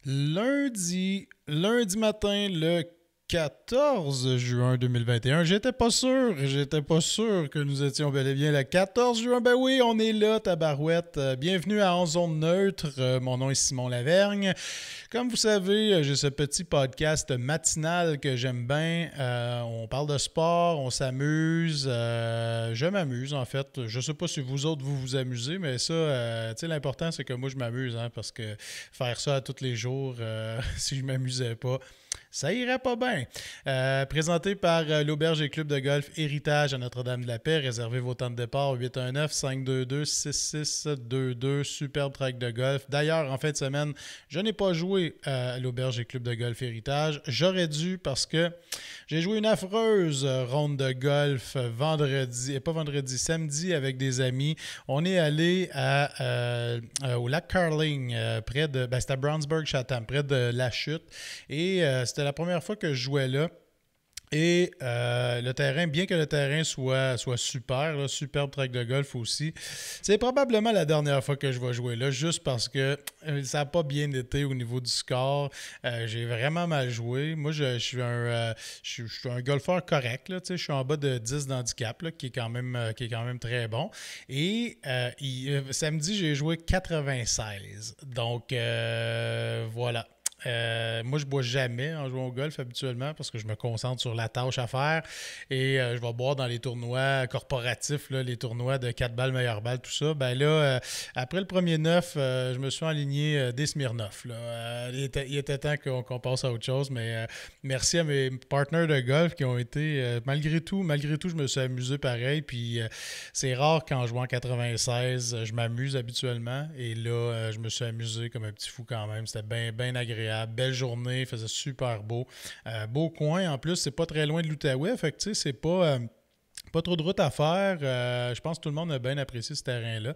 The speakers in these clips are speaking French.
Lundi matin, le 14 juin 2021. J'étais pas sûr que nous étions bel et bien le 14 juin. Ben oui, on est là, tabarouette. Bienvenue à En Zone Neutre. Mon nom est Simon Lavergne. Comme vous savez, j'ai ce petit podcast matinal que j'aime bien. On parle de sport, on s'amuse. Je m'amuse, en fait. Je sais pas si vous autres, vous vous amusez, mais ça, tu sais, l'important, c'est que moi, je m'amuse, hein, parce que faire ça à tous les jours, si je m'amusais pas, ça irait pas bien. Présenté par l'Auberge et Club de Golf Héritage à Notre-Dame-de-la-Paix. Réservez vos temps de départ au 819-522-6622. Superbe track de golf. D'ailleurs, en fin de semaine, je n'ai pas joué à l'Auberge et Club de Golf Héritage. J'aurais dû parce que j'ai joué une affreuse ronde de golf samedi avec des amis. On est allé au lac Carling, près de, c'était à Brownsburg-Chatham, près de La Chute. Et c'était la première fois que je jouais là. Et le terrain, bien que le terrain soit super, là, superbe track de golf aussi, c'est probablement la dernière fois que je vais jouer là, juste parce que ça n'a pas bien été au niveau du score. J'ai vraiment mal joué. Moi, je suis un golfeur correct. Là, je suis en bas de 10 d'handicap, là, qui est quand même très bon. Et samedi, j'ai joué 96. Donc, voilà. Moi, je bois jamais en jouant au golf habituellement parce que je me concentre sur la tâche à faire et je vais boire dans les tournois corporatifs, là, les tournois de 4 balles, meilleure balle, tout ça. Ben là, après le premier 9, je me suis aligné des Smirnoff. Là. Il était temps qu'on passe à autre chose, mais merci à mes partenaires de golf qui ont été, malgré tout, je me suis amusé pareil. Puis c'est rare qu'en jouant 96, je m'amuse habituellement et là, je me suis amusé comme un petit fou quand même. C'était bien agréable. Belle journée, il faisait super beau. Beau coin, en plus, c'est pas très loin de l'Outaouais, fait que tu sais, c'est pas trop de route à faire. Je pense que tout le monde a bien apprécié ce terrain-là.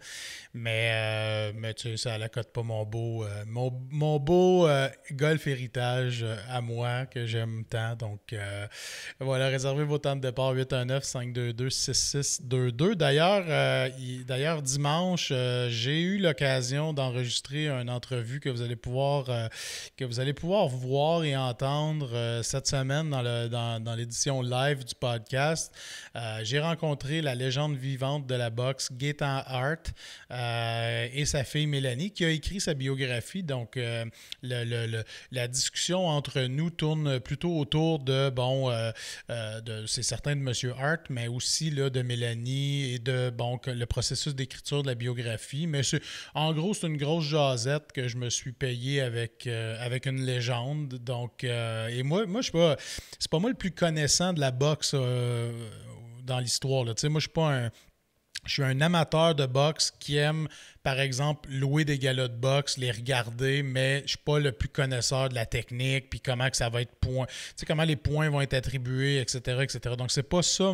Mais tu sais, ça n'accote pas mon beau golf héritage à moi que j'aime tant. Donc voilà, réservez vos temps de départ 819-522-6622. D'ailleurs, dimanche, j'ai eu l'occasion d'enregistrer une entrevue que vous allez pouvoir voir et entendre cette semaine dans l'édition live du podcast. J'ai rencontré la légende vivante de la boxe, Gaétan Hart, et sa fille Mélanie, qui a écrit sa biographie. Donc, la discussion entre nous tourne plutôt autour c'est certain de M. Hart, mais aussi là, de Mélanie et de le processus d'écriture de la biographie. Mais en gros, c'est une grosse jasette que je me suis payé avec une légende. Donc, et moi c'est pas moi le plus connaissant de la boxe dans l'histoire. Là. Moi, je suis un amateur de boxe qui aime, par exemple, louer des galas de boxe, les regarder, mais je ne suis pas le plus connaisseur de la technique, puis comment que ça va être comment les points vont être attribués, etc., etc. Donc, c'est pas ça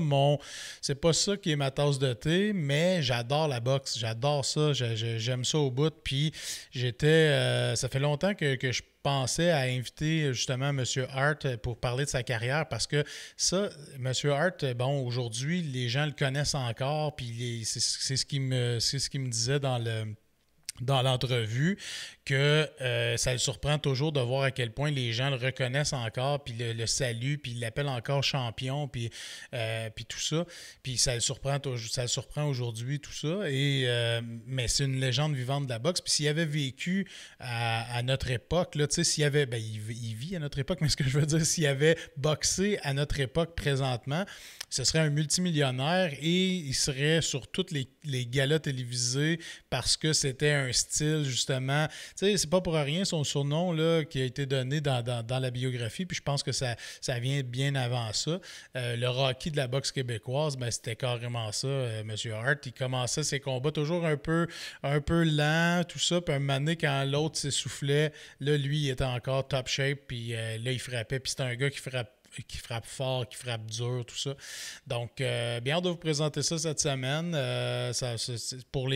qui est ma tasse de thé, mais j'adore la boxe, j'adore ça, j'aime ça au bout, puis ça fait longtemps que je pensais à inviter justement M. Hart pour parler de sa carrière parce que ça, M. Hart, aujourd'hui, les gens le connaissent encore, puis c'est ce qu'il me disait dans l'entrevue, que ça le surprend toujours de voir à quel point les gens le reconnaissent encore, puis le saluent, puis il l'appelle encore champion, puis tout ça. Puis ça le surprend aujourd'hui, tout ça. Mais c'est une légende vivante de la boxe. Puis s'il avait vécu à notre époque, là, tu sais, s'il avait, il vit à notre époque, mais ce que je veux dire, s'il avait boxé à notre époque présentement, ce serait un multimillionnaire et il serait sur toutes les galas télévisés parce que c'était un style, justement. Tu sais, c'est pas pour rien son surnom là, qui a été donné dans la biographie, puis je pense que ça vient bien avant ça. Le Rocky de la boxe québécoise, c'était carrément ça, M. Hart. Il commençait ses combats toujours un peu lent, tout ça, puis un moment donné, quand l'autre s'essoufflait, là, lui, il était encore top shape, puis là, il frappait, puis c'était un gars qui frappe qui frappe fort, qui frappe dur, tout ça. Donc, bien hâte de vous présenter ça cette semaine. Pour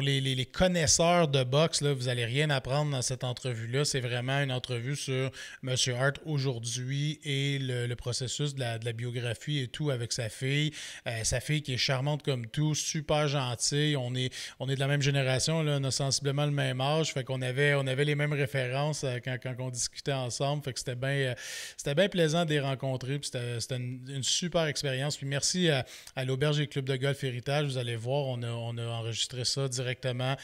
les connaisseurs de boxe, là, vous n'allez rien apprendre dans cette entrevue-là. C'est vraiment une entrevue sur M. Hart aujourd'hui et le processus de la biographie et tout avec sa fille. Sa fille qui est charmante comme tout, super gentille. On est de la même génération, là, on a sensiblement le même âge. Fait qu'on avait les mêmes références quand on discutait ensemble. Fait que c'était bien plaisant de les rencontrer. Puis c'était une super expérience. Puis merci à l'Auberge et Club de golf Héritage. Vous allez voir, on a enregistré ça directement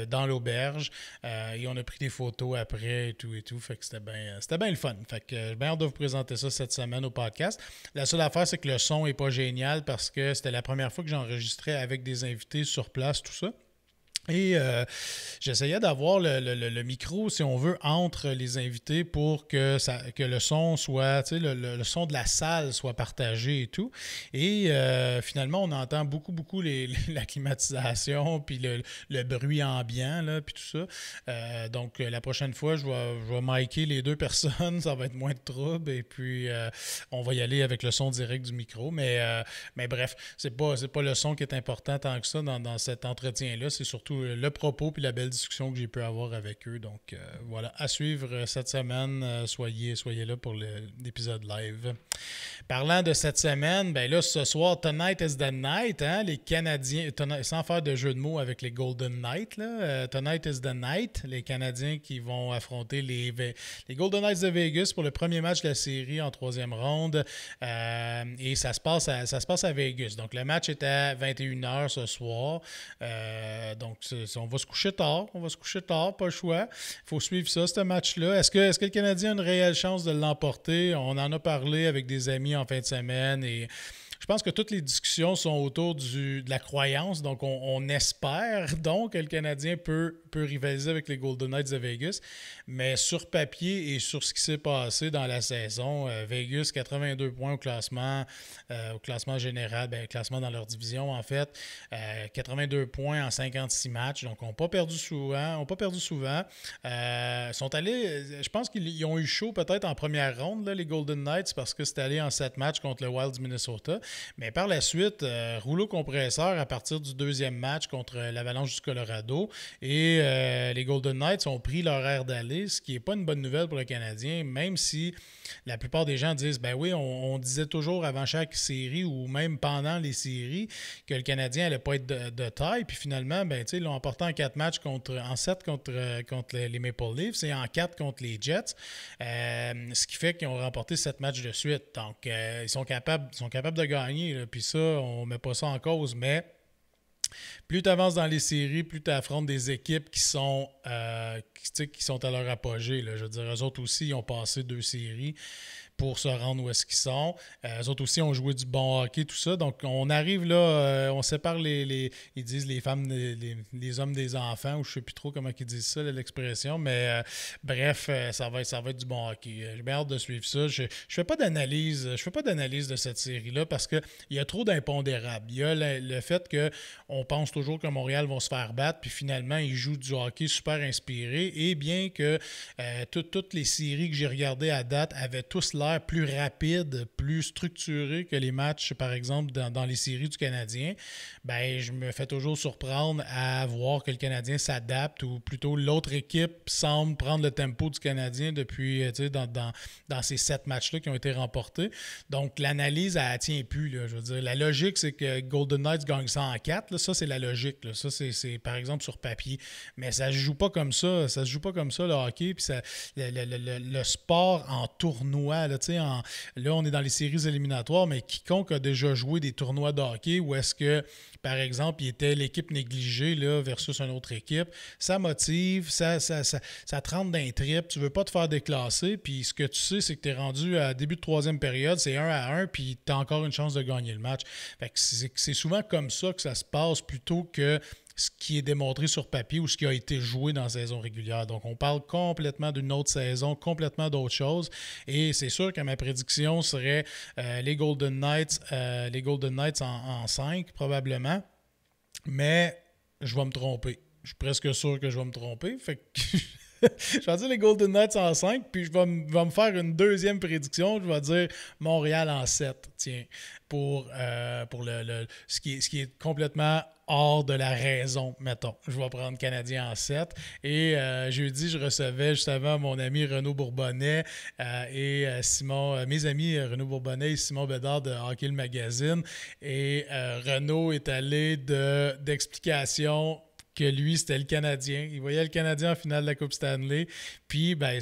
dans l'auberge. Et on a pris des photos après et tout. Fait que c'était bien le fun. Fait que j'ai bien hâte de vous présenter ça cette semaine au podcast. La seule affaire, c'est que le son n'est pas génial parce que c'était la première fois que j'enregistrais avec des invités sur place, tout ça. Et j'essayais d'avoir le micro, si on veut, entre les invités pour que le son soit, tu sais, le son de la salle soit partagé et tout. Et finalement, on entend beaucoup la climatisation, puis le bruit ambiant, là, puis tout ça. Donc, la prochaine fois, je vais micer les deux personnes, ça va être moins de trouble, et puis on va y aller avec le son direct du micro. Mais bref, c'est pas le son qui est important tant que ça dans cet entretien-là, c'est surtout le propos puis la belle discussion que j'ai pu avoir avec eux. Donc, voilà, à suivre cette semaine. Soyez là pour l'épisode live. Parlant de cette semaine, ben là, ce soir, Tonight is the Night, hein, les Canadiens, sans faire de jeu de mots avec les Golden Knights, là, Tonight is the Night, les Canadiens qui vont affronter les Golden Knights de Vegas pour le premier match de la série en troisième ronde. Et ça se passe à Vegas. Donc, le match est à 21h ce soir. Donc, on va se coucher tard, pas le choix. Il faut suivre ça, ce match-là. Est-ce que le Canadien a une réelle chance de l'emporter? On en a parlé avec des amis en fin de semaine et je pense que toutes les discussions sont autour de la croyance. Donc, on espère donc que le Canadien peut rivaliser avec les Golden Knights de Vegas. Mais sur papier et sur ce qui s'est passé dans la saison, Vegas, 82 points au classement général, classement dans leur division en fait. 82 points en 56 matchs. Donc, ils n'ont pas perdu souvent. Sont allés, je pense qu'ils ont eu chaud peut-être en première ronde, là, les Golden Knights, parce que c'était allé en 7 matchs contre le Wild du Minnesota. Mais par la suite, rouleau compresseur à partir du deuxième match contre l'Avalanche du Colorado. Et les Golden Knights ont pris leur air d'aller, ce qui n'est pas une bonne nouvelle pour le Canadien, même si la plupart des gens disent, ben oui, on disait toujours avant chaque série ou même pendant les séries que le Canadien n'allait pas être de taille. Puis finalement, ben, ils l'ont emporté en 4 matchs en 7 contre les Maple Leafs et en 4 contre les Jets. Ce qui fait qu'ils ont remporté 7 matchs de suite. Donc, ils sont capables de gagner. Là. Puis ça, on ne met pas ça en cause, mais plus tu avances dans les séries, plus tu affrontes des équipes qui sont à leur apogée. Là. Je veux dire, eux autres aussi, ils ont passé 2 séries pour se rendre où est-ce qu'ils sont. Eux autres aussi ont joué du bon hockey, tout ça. Donc, on arrive là, on sépare ils disent les femmes, les hommes des enfants, ou je ne sais plus trop comment ils disent ça, l'expression, mais bref, ça va être du bon hockey. J'ai bien hâte de suivre ça. Je fais pas d'analyse de cette série-là parce qu'il y a trop d'impondérables. Il y a le fait qu'on pense toujours que Montréal vont se faire battre, puis finalement, ils jouent du hockey super inspiré, et bien que toutes les séries que j'ai regardées à date avaient tous l'air plus rapide, plus structuré que les matchs, par exemple, dans les séries du Canadien, ben je me fais toujours surprendre à voir que le Canadien s'adapte, ou plutôt l'autre équipe semble prendre le tempo du Canadien depuis, dans ces 7 matchs-là qui ont été remportés. Donc, l'analyse, elle ne tient plus. Là, je veux dire, la logique, c'est que Golden Knights gagne 104. Là, ça, c'est la logique. Là. Ça, c'est par exemple sur papier. Mais ça ne se joue pas comme ça. Ça se joue pas comme ça, le hockey. Puis le sport en tournoi, là, on est dans les séries éliminatoires, mais quiconque a déjà joué des tournois de hockey où est-ce que, par exemple, il était l'équipe négligée là, versus une autre équipe, ça motive, ça te rentre dans les tripes, tu veux pas te faire déclasser, puis ce que tu sais, c'est que tu es rendu à début de troisième période, c'est 1-1, puis tu as encore une chance de gagner le match. Fait que c'est souvent comme ça que ça se passe plutôt que ce qui est démontré sur papier ou ce qui a été joué dans la saison régulière. Donc, on parle complètement d'une autre saison, complètement d'autre chose. Et c'est sûr que ma prédiction serait les Golden Knights en 5, probablement. Mais je vais me tromper. Je suis presque sûr que je vais me tromper. Fait que Je vais dire les Golden Knights en 5, puis je vais me faire une deuxième prédiction. Je vais dire Montréal en 7, tiens, pour ce qui est complètement hors de la raison, mettons. Je vais prendre Canadien en 7. Et jeudi, je recevais justement mon ami Renaud Bourbonnais et Simon, mes amis Renaud Bourbonnais et Simon Bédard de Hockey le Magazine. Et Renaud est allé d'explications que lui, c'était le Canadien. Il voyait le Canadien en finale de la Coupe Stanley. Puis, ben,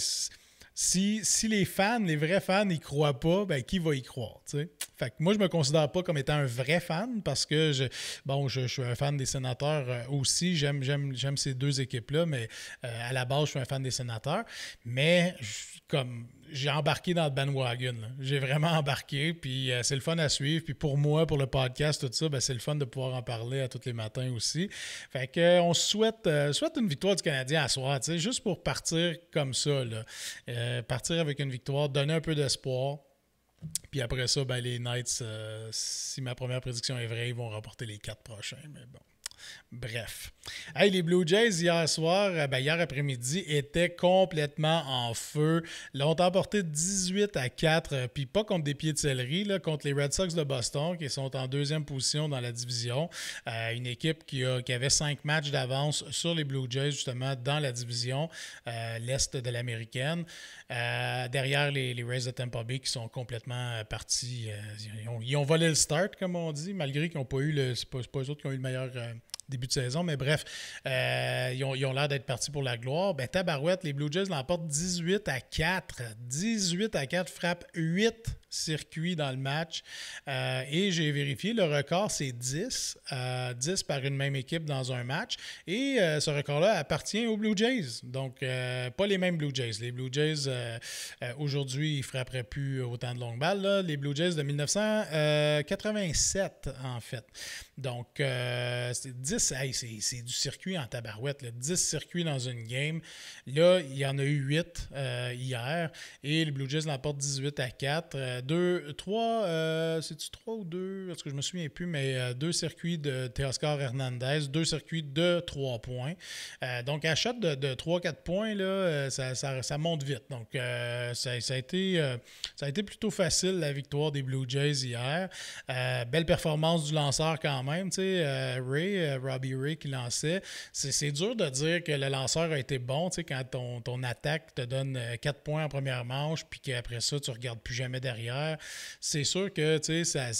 si les fans, les vrais fans, n'y croient pas, ben, qui va y croire, tu sais? Fait que moi, je me considère pas comme étant un vrai fan parce que je suis un fan des Sénateurs aussi. J'aime ces deux équipes-là, mais à la base, je suis un fan des Sénateurs. Mais j'ai embarqué dans le bandwagon. Là. J'ai vraiment embarqué, puis c'est le fun à suivre. Puis pour moi, pour le podcast, tout ça, ben, c'est le fun de pouvoir en parler à tous les matins aussi. Fait que on souhaite une victoire du Canadien à soir, tu sais, juste pour partir comme ça, là. Partir avec une victoire, donner un peu d'espoir. Puis après ça, ben, les Knights, si ma première prédiction est vraie, ils vont remporter les 4 prochains. Mais bon. Bref. Hey, les Blue Jays, hier soir, hier après-midi, étaient complètement en feu. L'ont emporté 18-4, puis pas contre des pieds de céleri, là, contre les Red Sox de Boston, qui sont en deuxième position dans la division. Une équipe qui avait 5 matchs d'avance sur les Blue Jays, justement, dans la division, l'Est de l'Américaine. Derrière les Rays de Tampa Bay, qui sont complètement partis. Ils ont volé le start, comme on dit, malgré qu'ils n'ont pas eu c'est pas eux autres qui ont eu le meilleur début de saison, mais bref, ils ont l'air d'être partis pour la gloire. Ben, tabarouette, les Blue Jays l'emportent 18-4. 18-4, frappe 8 circuits dans le match. Et j'ai vérifié, le record, c'est 10. 10 par une même équipe dans un match. Et ce record-là appartient aux Blue Jays. Donc, pas les mêmes Blue Jays. Les Blue Jays, aujourd'hui, ils ne frapperaient plus autant de longues balles. Là. Les Blue Jays de 1987, en fait. Donc, c'est 10. Hey, c'est du circuit en tabarouette. Là. 10 circuits dans une game. Là, il y en a eu 8 hier. Et les Blue Jays l'emportent 18-4. 3, c'est-tu 3 ou 2? Parce que je me souviens plus, mais 2 circuits de Teoscar Hernandez, 2 circuits de 3 points. Donc, à shot de 3-4 points, là, ça monte vite. Donc, ça a été plutôt facile, la victoire des Blue Jays hier. Belle performance du lanceur quand même. Tu sais, Robbie Ray qui lançait. C'est dur de dire que le lanceur a été bon, tu sais, quand ton attaque te donne 4 points en première manche, puis qu'après ça, tu ne regardes plus jamais derrière. C'est sûr que, tu sais,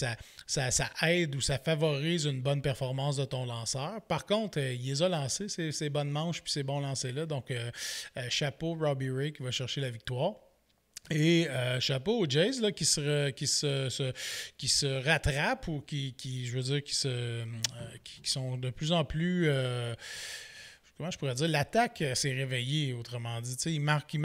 ça aide ou ça favorise une bonne performance de ton lanceur. Par contre, il les a lancés, ces bonnes manches, puis ces bons lancers-là. Donc, chapeau Robbie Ray qui va chercher la victoire. Et chapeau aux Jays là, qui se rattrapent ou qui sont de plus en plus... comment je pourrais dire, l'attaque s'est réveillée, autrement dit. Ils marquent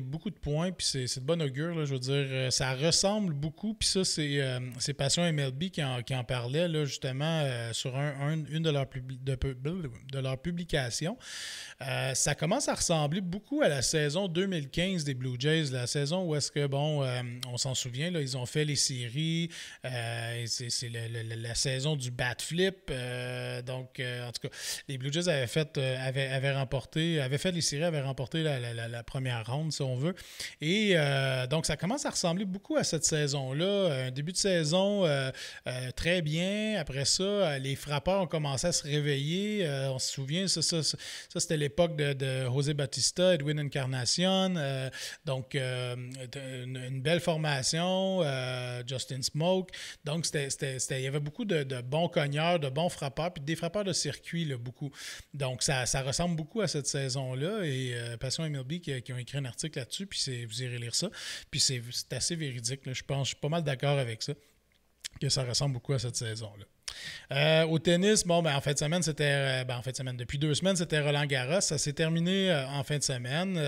beaucoup de points, puis c'est de bon augure. Là, je veux dire, ça ressemble beaucoup, puis ça, c'est Passion MLB qui en parlait, là, justement, sur une de leurs publications. Ça commence à ressembler beaucoup à la saison 2015 des Blue Jays, la saison où est-ce que, on s'en souvient, là, ils ont fait les séries, c'est la saison du bat flip, donc, en tout cas, les Blue Jays avaient fait les séries, avaient remporté la première ronde, si on veut. Et donc, ça commence à ressembler beaucoup à cette saison-là. Un début de saison très bien. Après ça, les frappeurs ont commencé à se réveiller. On se souvient, ça c'était l'époque de José Bautista, Edwin Encarnacion. Donc, une belle formation. Justin Smoke. Donc, il y avait beaucoup de bons cogneurs, de bons frappeurs, puis des frappeurs de circuit, là, beaucoup. Donc, ça ressemble beaucoup à cette saison-là. Et Passion MLB qui ont écrit un article là-dessus, puis vous irez lire ça. Puis c'est assez véridique. Là. Je suis pas mal d'accord avec ça, que ça ressemble beaucoup à cette saison-là. Au tennis, en fin de semaine, depuis 2 semaines, c'était Roland Garros. Ça s'est terminé en fin de semaine.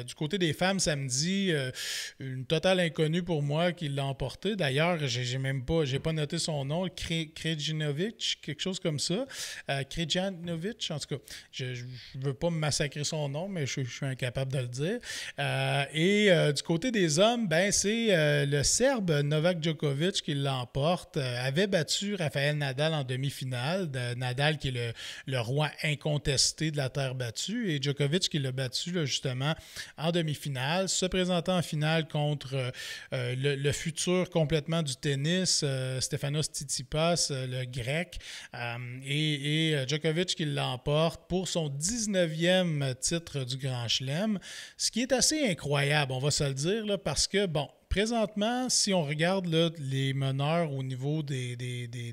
Du côté des femmes, samedi, une totale inconnue pour moi qui l'a emporté. D'ailleurs, j'ai pas noté son nom, Krejinovic, quelque chose comme ça. Krejanovic, en tout cas, je veux pas me massacrer son nom, mais je suis incapable de le dire. Et du côté des hommes, c'est le Serbe Novak Djokovic qui l'emporte. Avait battu Rafael Nadal Nadal en demi-finale. Nadal qui est le roi incontesté de la terre battue et Djokovic qui l'a battu là, justement en demi-finale, se présentant en finale contre le futur complètement du tennis, Stefanos Tsitsipas, le grec, et Djokovic qui l'emporte pour son 19e titre du Grand Chelem, ce qui est assez incroyable, on va se le dire, là, parce que, bon, présentement, si on regarde là, les meneurs au niveau des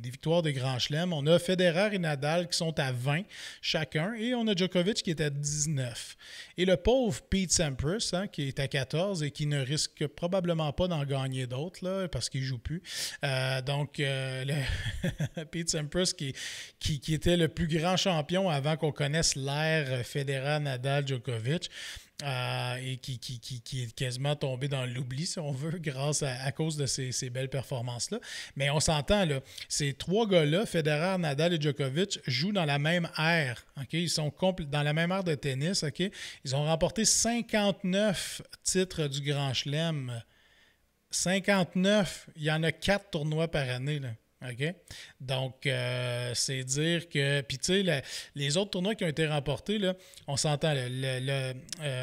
victoires des Grands Chelems, on a Federer et Nadal qui sont à 20 chacun et on a Djokovic qui est à 19. Et le pauvre Pete Sampras, hein, qui est à 14 et qui ne risque probablement pas d'en gagner d'autres là, parce qu'il ne joue plus. Pete Sampras qui était le plus grand champion avant qu'on connaisse l'ère Federer, Nadal, Djokovic. Et qui est quasiment tombé dans l'oubli, si on veut, grâce à cause de ces belles performances-là. Mais on s'entend, là, ces trois gars-là, Federer, Nadal et Djokovic, jouent dans la même ère. Okay? Ils sont dans la même ère de tennis. Okay? Ils ont remporté 59 titres du Grand Chelem. 59, il y en a 4 tournois par année, là. OK? Donc, c'est dire que... Puis, tu sais, les autres tournois qui ont été remportés, là, on s'entend,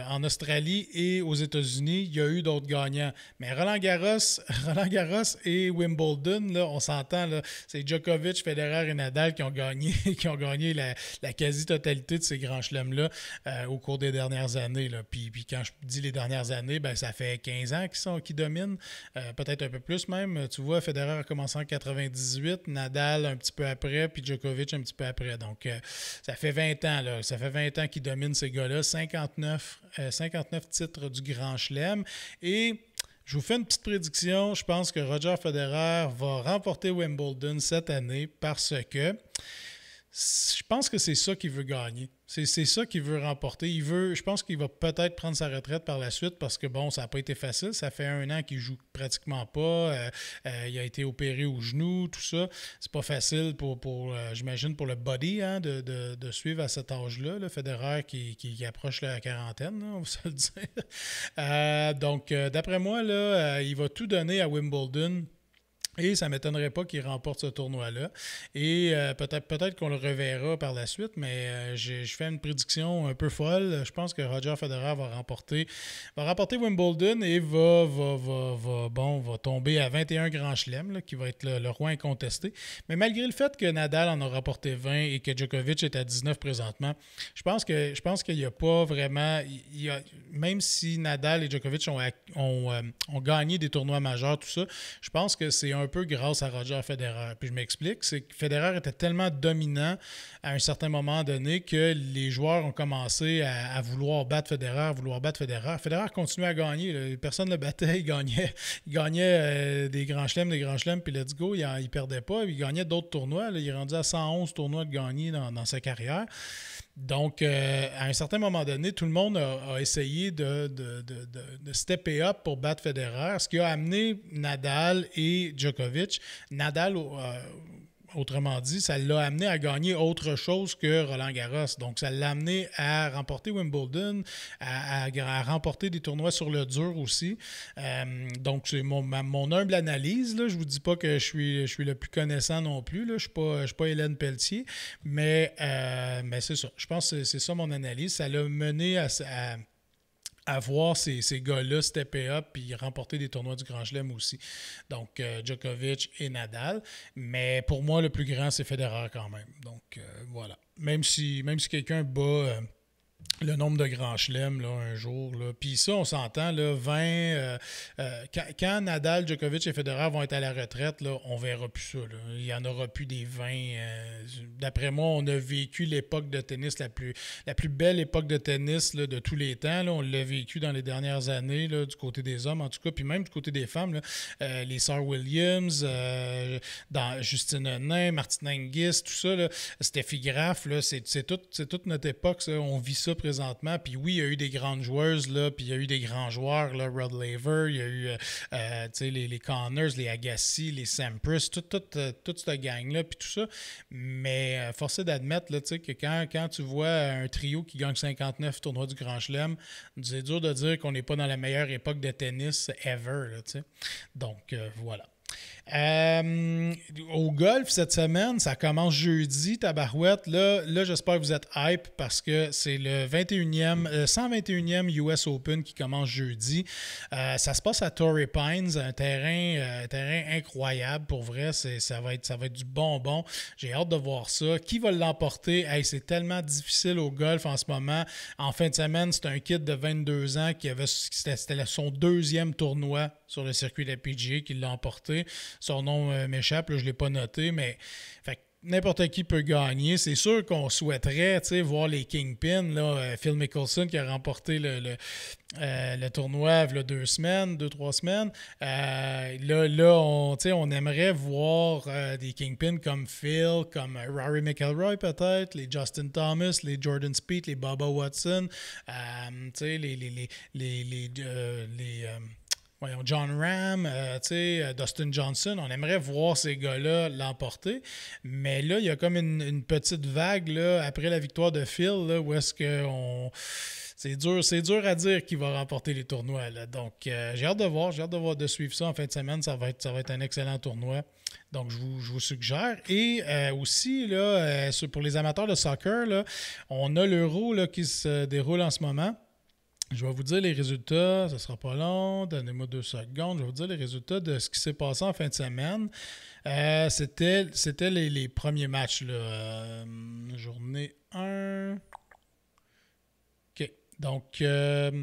en Australie et aux États-Unis, il y a eu d'autres gagnants. Mais Roland-Garros et Wimbledon, là, on s'entend, là, c'est Djokovic, Federer et Nadal qui ont gagné, la quasi-totalité de ces grands chelems-là au cours des dernières années. Là. Puis quand je dis les dernières années, ben, ça fait 15 ans qu'ils dominent, peut-être un peu plus même. Tu vois, Federer a commencé en 98, Nadal un petit peu après, puis Djokovic un petit peu après. Donc, ça fait 20 ans, là. Ça fait 20 ans qu'ils dominent ces gars-là. 59 titres du Grand Chelem. Et je vous fais une petite prédiction. Je pense que Roger Federer va remporter Wimbledon cette année parce que je pense que c'est ça qu'il veut gagner. C'est ça qu'il veut remporter. Je pense qu'il va peut-être prendre sa retraite par la suite parce que, bon, ça n'a pas été facile. Ça fait 1 an qu'il joue pratiquement pas. Il a été opéré au genou, tout ça. C'est pas facile j'imagine, pour le body hein, de suivre à cet âge-là. Le Federer qui approche la quarantaine, là, on va se le dire. Donc, d'après moi, là, il va tout donner à Wimbledon. Et ça ne m'étonnerait pas qu'il remporte ce tournoi-là. Et peut-être qu'on le reverra par la suite, mais je fais une prédiction un peu folle. Je pense que Roger Federer va remporter Wimbledon et va tomber à 21 Grands Chelems, là, qui va être le roi incontesté. Mais malgré le fait que Nadal en a remporté 20 et que Djokovic est à 19 présentement, je pense qu'il n'y a pas vraiment... même si Nadal et Djokovic ont gagné des tournois majeurs, tout ça, je pense que c'est un peu grâce à Roger Federer. Puis je m'explique, c'est que Federer était tellement dominant à un certain moment donné que les joueurs ont commencé à vouloir battre Federer. Federer continuait à gagner. Là. Personne ne le battait. Il gagnait des grands chelems, puis let's go. Il ne perdait pas. Il gagnait d'autres tournois. Là. Il est rendu à 111 tournois de gagnés dans sa carrière. Donc, à un certain moment donné, tout le monde a essayé de stepper up pour battre Federer, ce qui a amené Nadal et Djokovic. Nadal, autrement dit, ça l'a amené à gagner autre chose que Roland-Garros. Donc, ça l'a amené à remporter Wimbledon, à remporter des tournois sur le dur aussi. Donc, c'est mon humble analyse. Là. Je ne vous dis pas que je suis le plus connaissant non plus. Là. Je ne suis pas Hélène Pelletier. Mais c'est ça. Je pense que c'est ça mon analyse. Ça l'a mené à voir ces gars-là stepper up puis remporter des tournois du Grand Chelem aussi. Donc, Djokovic et Nadal. Mais pour moi, le plus grand, c'est Federer quand même. Donc, voilà. Même si quelqu'un bat le nombre de grands chelems là, un jour. Là. Puis ça, on s'entend, là, 20... quand Nadal, Djokovic et Federer vont être à la retraite, là, on ne verra plus ça. Là. Il n'y en aura plus des 20. D'après moi, on a vécu l'époque de tennis, la plus belle époque de tennis là, de tous les temps. Là. On l'a vécu dans les dernières années, là, du côté des hommes en tout cas, puis même du côté des femmes. Là. Les sœurs Williams, Justine Henin, Martina Hingis, tout ça, là, Steffi Graf, là, c'est toute notre époque. Ça. On vit ça présentement. Puis oui, il y a eu des grandes joueuses, là, puis il y a eu des grands joueurs, là, Rod Laver, il y a eu les Connors, les Agassi, les Sampras, toute cette gang-là, puis tout ça. Mais force est d'admettre là, que quand tu vois un trio qui gagne 59 tournois du Grand Chelem, c'est dur de dire qu'on n'est pas dans la meilleure époque de tennis ever. Là, donc, voilà. Au golf, cette semaine, ça commence jeudi, tabarouette. Là, j'espère que vous êtes hype parce que c'est le 121e US Open qui commence jeudi. Ça se passe à Torrey Pines, un terrain incroyable. Pour vrai, ça va être du bonbon. J'ai hâte de voir ça. Qui va l'emporter? Hey, c'est tellement difficile au golf en ce moment. En fin de semaine, c'est un kid de 22 ans c'était son deuxième tournoi sur le circuit de la PGA qui l'a emporté. Son nom m'échappe, là, je ne l'ai pas noté, mais fait, n'importe qui peut gagner. C'est sûr qu'on souhaiterait voir les Kingpins. Là, Phil Mickelson qui a remporté le tournoi il y a 2-3 semaines. On aimerait voir des Kingpins comme Phil, comme Rory McIlroy peut-être, les Justin Thomas, les Jordan Spieth, les Bubba Watson, John Ram, Dustin Johnson, on aimerait voir ces gars-là l'emporter. Mais là, il y a comme une petite vague là, après la victoire de Phil, là, où est-ce qu'on... C'est dur à dire qui va remporter les tournois. Là. Donc, j'ai hâte de suivre ça en fin de semaine. Ça va être un excellent tournoi. Donc, je vous suggère. Et aussi, là, pour les amateurs de soccer, là, on a l'Euro là, qui se déroule en ce moment. Je vais vous dire les résultats, ça ne sera pas long, donnez-moi 2 secondes. Je vais vous dire les résultats de ce qui s'est passé en fin de semaine. C'était les premiers matchs. Là. Journée 1. OK. Donc, le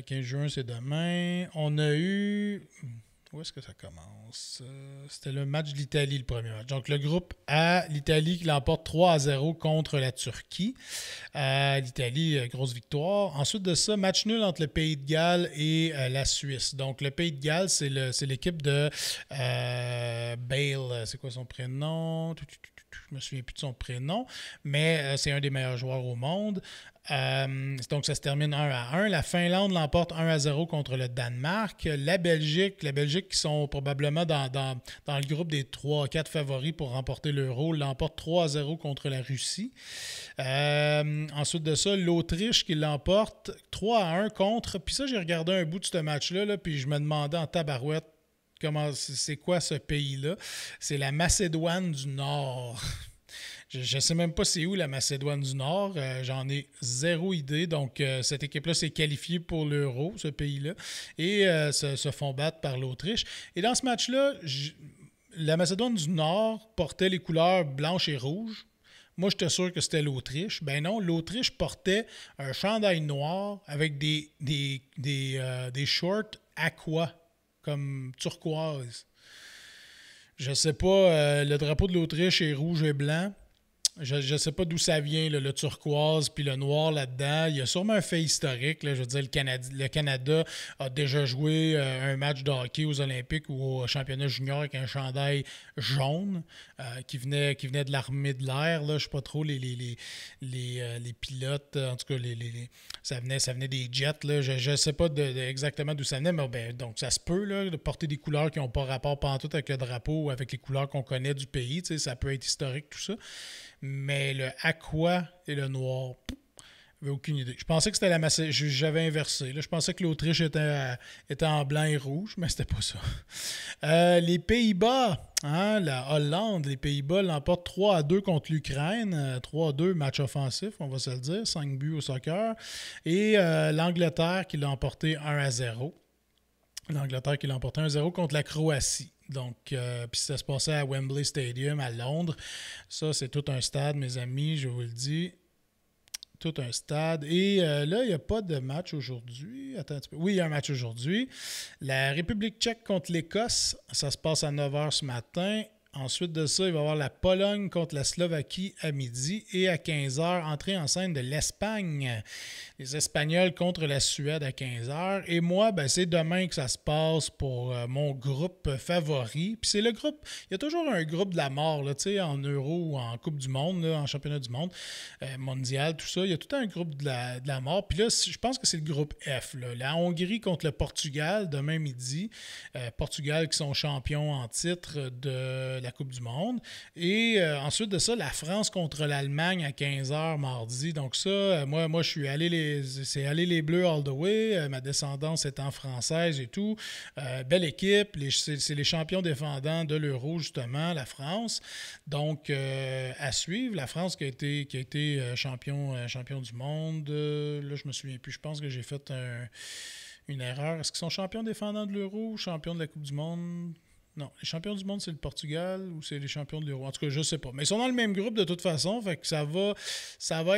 15 juin, c'est demain. On a eu... Où est-ce que ça commence? C'était le match de l'Italie, le premier match. Donc, le groupe A, l'Italie qui l'emporte 3-0 contre la Turquie. L'Italie, grosse victoire. Ensuite de ça, match nul entre le Pays de Galles et la Suisse. Donc, le Pays de Galles, c'est l'équipe de Bale. C'est quoi son prénom? Je me souviens plus de son prénom, mais c'est un des meilleurs joueurs au monde. Donc, ça se termine 1-1. La Finlande l'emporte 1-0 contre le Danemark. La Belgique qui sont probablement dans le groupe des 3-4 favoris pour remporter l'Euro, l'emporte 3-0 contre la Russie. Ensuite de ça, l'Autriche qui l'emporte 3-1 contre... Puis ça, j'ai regardé un bout de ce match-là, là, puis je me demandais en tabarouette c'est quoi ce pays-là. C'est la Macédoine du Nord. Je ne sais même pas c'est où la Macédoine du Nord. J'en ai zéro idée. Donc, cette équipe-là s'est qualifiée pour l'Euro, ce pays-là, et se font battre par l'Autriche. Et dans ce match-là, la Macédoine du Nord portait les couleurs blanches et rouges. Moi, j'étais sûr que c'était l'Autriche. Ben non, l'Autriche portait un chandail noir avec des shorts aqua, comme turquoise. Je sais pas, le drapeau de l'Autriche est rouge et blanc. Je ne sais pas d'où ça vient, là, le turquoise puis le noir là-dedans. Il y a sûrement un fait historique. Là, je veux dire, le Canada a déjà joué un match de hockey aux Olympiques ou au championnat junior avec un chandail jaune qui venait de l'armée de l'air. Là. Je ne sais pas trop les pilotes. En tout cas, ça venait des jets. Là. Je ne sais pas exactement d'où ça venait, mais donc ça se peut là, de porter des couleurs qui n'ont pas rapport pantoute avec le drapeau ou avec les couleurs qu'on connaît du pays. Ça peut être historique, tout ça. Mais le aqua et le noir, j'avais aucune idée. Je pensais que c'était la Macédoine. J'avais inversé. Là. Je pensais que l'Autriche était en blanc et rouge, mais c'était pas ça. Les Pays-Bas, la Hollande, les Pays-Bas l'emportent 3-2 contre l'Ukraine. 3-2, match offensif, on va se le dire. 5 buts au soccer. Et l'Angleterre qui l'a emporté 1-0. L'Angleterre qui l'a emporté 1-0 contre la Croatie. Donc, puis ça se passait à Wembley Stadium à Londres. Ça, c'est tout un stade, mes amis, je vous le dis. Tout un stade. Et là, il n'y a pas de match aujourd'hui. Attends un petit peu. Oui, il y a un match aujourd'hui. La République tchèque contre l'Écosse, ça se passe à 9h ce matin. Ensuite de ça, il va y avoir la Pologne contre la Slovaquie à midi. Et à 15h, entrée en scène de l'Espagne. Les Espagnols contre la Suède à 15h. Et moi, c'est demain que ça se passe pour mon groupe favori. Puis c'est le groupe... Il y a toujours un groupe de la mort, là, en Euro ou en Coupe du Monde, là, en Championnat du Monde, mondial, tout ça. Il y a tout un groupe de la mort. Puis là, je pense que c'est le groupe F. Là. La Hongrie contre le Portugal, demain midi. Portugal qui sont champions en titre de la Coupe du Monde. Et ensuite de ça, la France contre l'Allemagne à 15h mardi. Donc ça, moi je suis c'est aller les Bleus all the way. Ma descendance étant française et tout. Belle équipe. C'est les champions défendants de l'Euro, justement, la France. Donc, à suivre. La France qui a été champion du monde. Là, je me souviens plus. Je pense que j'ai fait une erreur. Est-ce qu'ils sont champions défendants de l'Euro ou champions de la Coupe du Monde? Non, les champions du monde, c'est le Portugal ou c'est les champions de l'Euro? En tout cas, je ne sais pas. Mais ils sont dans le même groupe de toute façon. Fait que ça va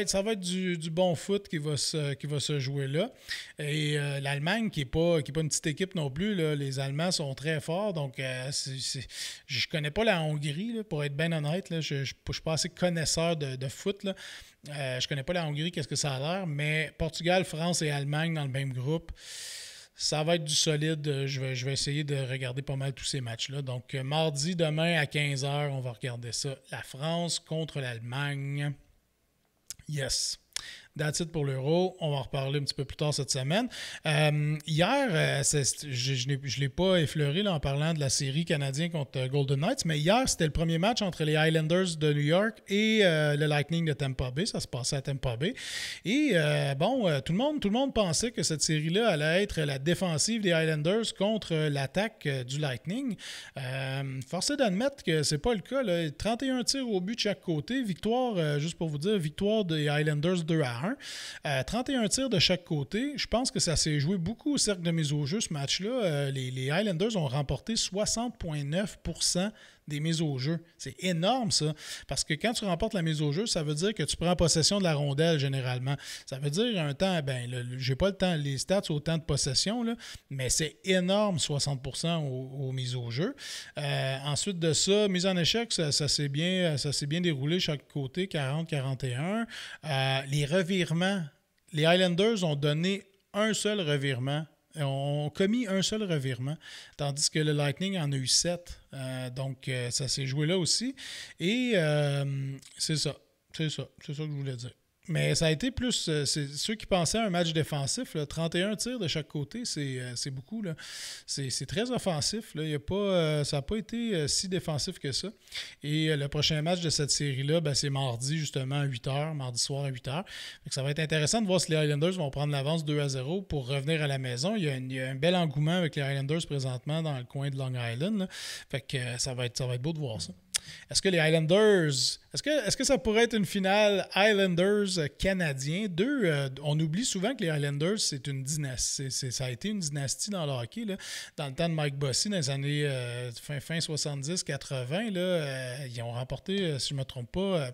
être du bon foot qui va se jouer là. Et l'Allemagne, qui n'est pas une petite équipe non plus, là, les Allemands sont très forts. Donc, je ne connais pas la Hongrie, là, pour être bien honnête. Là, je ne suis pas assez connaisseur de foot. Là. Je connais pas la Hongrie, qu'est-ce que ça a l'air. Mais Portugal, France et Allemagne dans le même groupe. Ça va être du solide. Je vais essayer de regarder pas mal tous ces matchs-là. Donc, mardi, demain à 15h, on va regarder ça. La France contre l'Allemagne. Yes. That's it pour l'Euro. On va en reparler un petit peu plus tard cette semaine. Hier, je ne l'ai pas effleuré là, en parlant de la série canadienne contre Golden Knights, mais hier, c'était le premier match entre les Islanders de New York et le Lightning de Tampa Bay. Ça se passait à Tampa Bay. Et tout le monde pensait que cette série-là allait être la défensive des Islanders contre l'attaque du Lightning. Force est d'admettre que c'est pas le cas. Là. 31 tirs au but de chaque côté. Victoire, juste pour vous dire, victoire des Islanders 2-1. 31 tirs de chaque côté. Je pense que ça s'est joué beaucoup au cercle de mise au jeu, ce match-là. Les Highlanders ont remporté 60,9% des mises au jeu. C'est énorme, ça. Parce que quand tu remportes la mise au jeu, ça veut dire que tu prends possession de la rondelle, généralement. Ça veut dire un temps, j'ai pas le temps, les stats au temps de possession, là, mais c'est énorme, 60% aux mises au jeu. Ensuite de ça, mise en échec, ça s'est bien déroulé chaque côté, 40-41. Les revirements, les Highlanders ont donné un seul revirement. Ont commis un seul revirement, tandis que le Lightning en a eu 7. Donc, ça s'est joué là aussi. Et c'est ça que je voulais dire. Mais ça a été plus... c'est ceux qui pensaient à un match défensif, là, 31 tirs de chaque côté, c'est beaucoup. Là. C'est très offensif. Là. Ça n'a pas été si défensif que ça. Et le prochain match de cette série-là, c'est mardi, justement, à 8h, mardi soir à 8h. Donc, ça va être intéressant de voir si les Highlanders vont prendre l'avance 2-0 pour revenir à la maison. Il y a un bel engouement avec les Highlanders présentement dans le coin de Long Island. Là. Fait que ça va être beau de voir ça. Est-ce que les Highlanders... Est-ce que ça pourrait être une finale Highlanders-Canadiens? On oublie souvent que les Highlanders, c'est une dynastie. Ça a été une dynastie dans le hockey. Là. Dans le temps de Mike Bossy, dans les années fin 70-80, ils ont remporté, si je ne me trompe pas,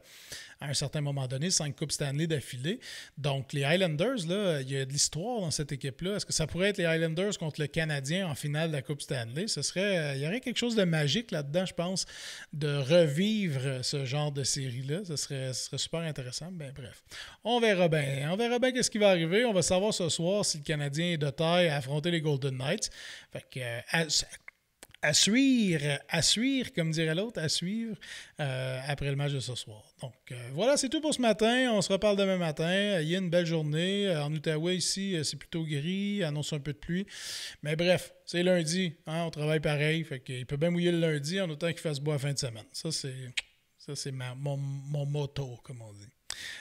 à un certain moment donné, 5 Coupes Stanley d'affilée. Donc, les Highlanders, là, il y a de l'histoire dans cette équipe-là. Est-ce que ça pourrait être les Highlanders contre le Canadien en finale de la Coupe Stanley? Il y aurait quelque chose de magique là-dedans, je pense, de revivre ce genre de série-là. Ce serait super intéressant. Bref, on verra bien. On verra bien qu'est-ce qui va arriver. On va savoir ce soir si le Canadien est de taille à affronter les Golden Knights. Fait que... à suivre, comme dirait l'autre, après le match de ce soir. Donc, voilà, c'est tout pour ce matin. On se reparle demain matin. Il y a une belle journée. En Outaouais, ici, c'est plutôt gris. Annonce un peu de pluie. Mais bref, c'est lundi. Hein, on travaille pareil. Fait qu'il peut bien mouiller le lundi en autant qu'il fasse beau à la fin de semaine. Ça, c'est mon motto, comme on dit.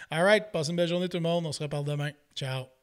All right, passez une belle journée tout le monde. On se reparle demain. Ciao.